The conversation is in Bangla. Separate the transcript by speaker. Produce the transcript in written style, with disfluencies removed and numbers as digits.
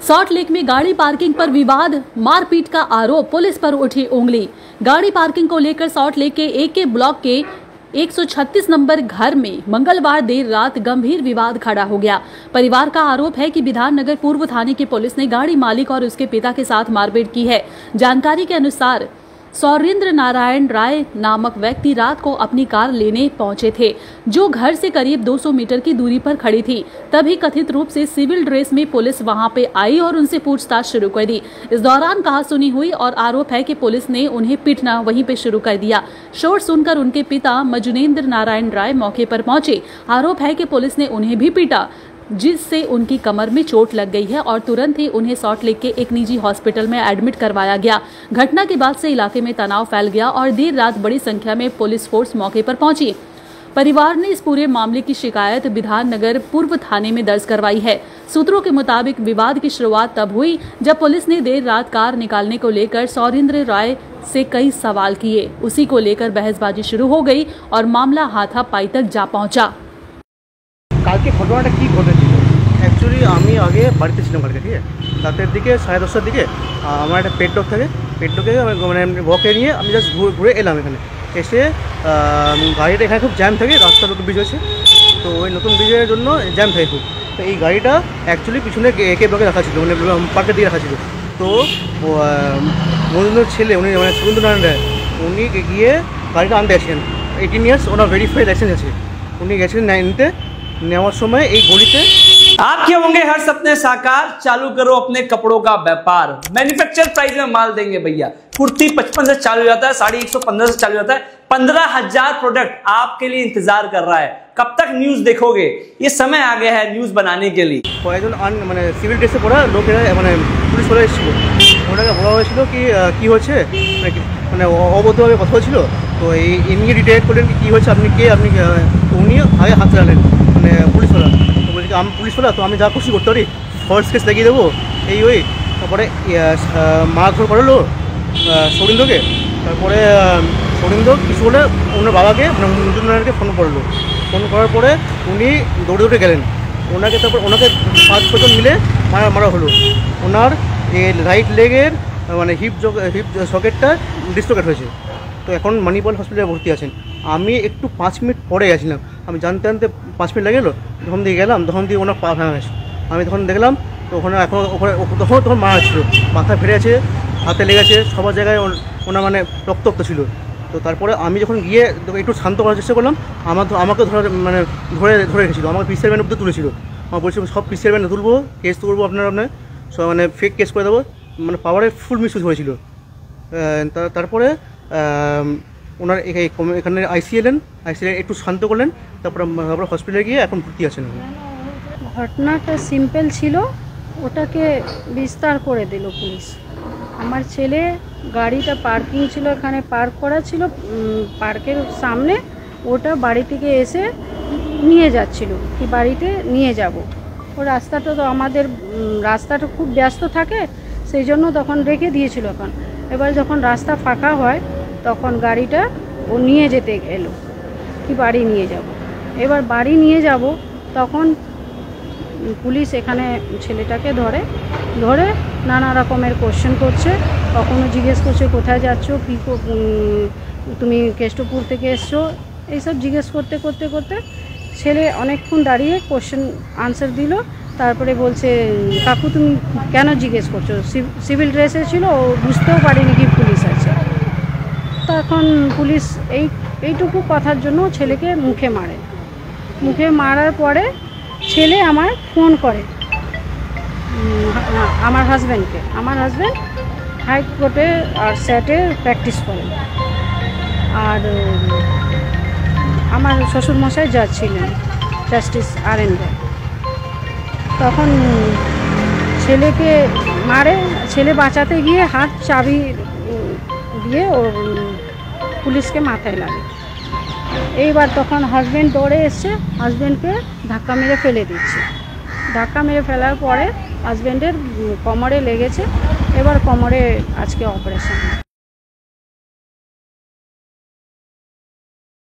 Speaker 1: सॉल्ट लेक में गाड़ी पार्किंग पर विवाद, मारपीट का आरोप, पुलिस पर उठी उंगली। गाड़ी पार्किंग को लेकर सॉल्ट लेक के AK ब्लॉक के 136 नंबर घर में मंगलवार देर रात गंभीर विवाद खड़ा हो गया। परिवार का आरोप है कि विधाननगर पूर्व थाने की पुलिस ने गाड़ी मालिक और उसके पिता के साथ मारपीट की है। जानकारी के अनुसार सौरेंद्र नारायण राय नामक व्यक्ति रात को अपनी कार लेने पहुंचे थे, जो घर से करीब 200 मीटर की दूरी पर खड़ी थी। तभी कथित रूप से सिविल ड्रेस में पुलिस वहां पे आई और उनसे पूछताछ शुरू कर दी। इस दौरान कहासुनी हुई और आरोप है कि पुलिस ने उन्हें पीटना वहीं पे शुरू कर दिया। शोर सुनकर उनके पिता मजुनेंद्र नारायण राय मौके पर पहुंचे। आरोप है कि पुलिस ने उन्हें भी पीटा, जिससे उनकी कमर में चोट लग गई है और तुरंत ही उन्हें सॉल्ट लेक के एक निजी हॉस्पिटल में एडमिट करवाया गया। घटना के बाद से इलाके में तनाव फैल गया और देर रात बड़ी संख्या में पुलिस फोर्स मौके पर पहुंची। परिवार ने इस पूरे मामले की शिकायत विधाननगर पूर्व थाने में दर्ज करवाई है। सूत्रों के मुताबिक विवाद की शुरुआत तब हुई जब पुलिस ने देर रात कार निकालने को लेकर सौरेंद्र राय से कई सवाल किए। उसी को लेकर बहसबाजी शुरू हो गई और मामला हाथापाई तक जा पहुंचा।
Speaker 2: কালকে ঘটনাটা কি ঘটেছিল? অ্যাকচুয়ালি আমি আগে বাড়িতে ছিলাম কালকে, ঠিক আছে, রাতের দিকে 10:30টার দিকে আমার একটা পেট ডগ থাকে, পেট ডগে মানে ওকে নিয়ে আমি জাস্ট ঘুরে এলাম। এখানে এসে গাড়িটা এখানে খুব জ্যাম থাকে, রাস্তা নতুন ব্রিজ হয়েছে, তো ওই নতুন ব্রিজের জন্য জ্যাম থাকে খুব। তো এই গাড়িটা অ্যাকচুয়ালি পিছনে AK ব্লকে রাখা ছিল, মানে পার্কের দিকে রাখা ছিল। তো মজুমদার ছেলে উনি মানে সুরেন্দ্র নারায়ণ রায় উনি গিয়ে গাড়িটা আনতে গেছেন। 18 ইয়ার্স, ওনার ভেরিফাইড লাইসেন্স আছে। উনি গেছেন নিতে, নেওয়ার সময় এই গলিতে।
Speaker 3: आपके होंगे हर सपने साकार, चालू करो अपने कपड़ों का व्यापार। मैन्युफैक्चर प्राइस में माल देंगे भैया। कुर्ती 55 से चालू हो जाता है, साड़ी 115 से चालू होता है। 15,000 प्रोडक्ट आपके लिए इंतजार कर रहा है। कब तक न्यूज देखोगे? ये समय आ गया है न्यूज बनाने के लिए।
Speaker 2: কয়েকজন মানে সিভিল ড্রেসে পড়া লোকেরা মানে পুলিশ বলে এসেছিল, ওনাকে বলা হয়েছিল কি হচ্ছে, মানে অবৈধভাবে কথা হচ্ছিল। তো এই এমনি ডিটেক্ট করলেন কি হচ্ছে, আপনি কে, আপনি উনি আগে হাত চালালেন মানে পুলিশওয়ালা। তো বলছি আমি পুলিশওয়ালা, তো আমি যা খুশি করতে পারি, ফরেস্ট কেস লাগিয়ে দেবো এই ওই। তারপরে মারধর করালো সৌরিন্দ্রকে। তারপরে সৌরিন্দ্র কিছু বলে ওনার বাবাকে মানে মজুমদারকে ফোন করলো। ফোন করার পরে উনি দৌড়ে গেলেন। ওনাকে 5-6 মিলে মারা হলো। ওনার রাইট লেগের মানে হিপ সকেটটা ডিসলোকেট হয়েছে। তো এখন মণিপাল হসপিটালে ভর্তি আছেন। আমি একটু 5 মিনিট পরে গেছিলাম, আমি জানতে 5 মিনিট লেগে গেলো। যখন দিয়ে গেলাম তখন দিয়ে ওনার পা ভাঙা গেছে। আমি তখন দেখলাম তো ওখানে এখন তখন মারা ছিল, মাথা ফেটে আছে, হাতে লেগেছে, সবার জায়গায় ওনার মানে রক্তাক্ত ছিল। তো তারপরে আমি যখন গিয়ে একটু শান্ত করার চেষ্টা করলাম, আমাকে ধরে রেখেছিল, আমাকে পিসের ব্যান্ড অব্দি তুলেছিল। আমার বলছিল সব পিসের ব্যান্ড তুলবো, কেস তুলবো আপনার সব মানে ফেক কেস করে দেবো, মানে পাওয়ারে ফুল মিসইউজ হয়েছিল। তারপরে ওনার এখানে আইসি এলেন, একটু শান্ত করলেন, তারপরে হসপিটালে গিয়ে এখন ভর্তি আছেন।
Speaker 4: ঘটনাটা সিম্পল ছিল, ওটাকে বিস্তার করে দিল পুলিশ। আমার ছেলে গাড়িটা পার্কিং ছিল, এখানে পার্ক করা ছিল পার্কের সামনে, ওটা বাড়ি থেকে এসে নিয়ে যাচ্ছিল কি বাড়িতে নিয়ে যাব। ও রাস্তাটা তো আমাদের রাস্তাটা খুব ব্যস্ত থাকে, সেই জন্য তখন রেখে দিয়েছিল। এবার যখন রাস্তা ফাঁকা হয় তখন গাড়িটা ও নিয়ে যেতে এলো কি বাড়ি নিয়ে যাব। এবার বাড়ি নিয়ে যাব তখন পুলিশ এখানে ছেলেটাকে ধরে নানা রকমের কোশ্চেন করছে। কখনো জিজ্ঞেস করছে কোথায় যাচ্ছ, কী তুমি কেষ্টপুর থেকে এসছো, এইসব জিজ্ঞেস করতে ছেলে অনেকক্ষণ দাঁড়িয়ে কোশ্চেন আনসার দিল। তারপরে বলছে কাকু তুমি কেন জিজ্ঞেস করছো, সিভিল ড্রেসে ছিল, ও বুঝতেও পারিনি কি পুলিশ আছে। তখন পুলিশ এইটুকু কথার জন্য ছেলেকে মুখে মারার পরে ছেলে আমার ফোন করে আমার হাজব্যান্ডকে। আমার হাজব্যান্ড হাইকোর্টে আর স্যাটে প্র্যাকটিস করেন, আর আমার শ্বশুরমশাই জাজ ছিলেন, জাস্টিস RN রায়। তখন ছেলেকে মারে, ছেলে বাঁচাতে গিয়ে হাত চাবি দিয়ে ও পুলিশকে মাথায় লাগে। এইবার তখন হাজব্যান্ড দৌড়ে এসছে, হাজব্যান্ডকে ধাক্কা মেরে ফেলে দিচ্ছে। ধাক্কা মেরে ফেলার পরে হাজব্যান্ডের কোমরে লেগেছে, এবার কোমরে আজকে অপারেশন।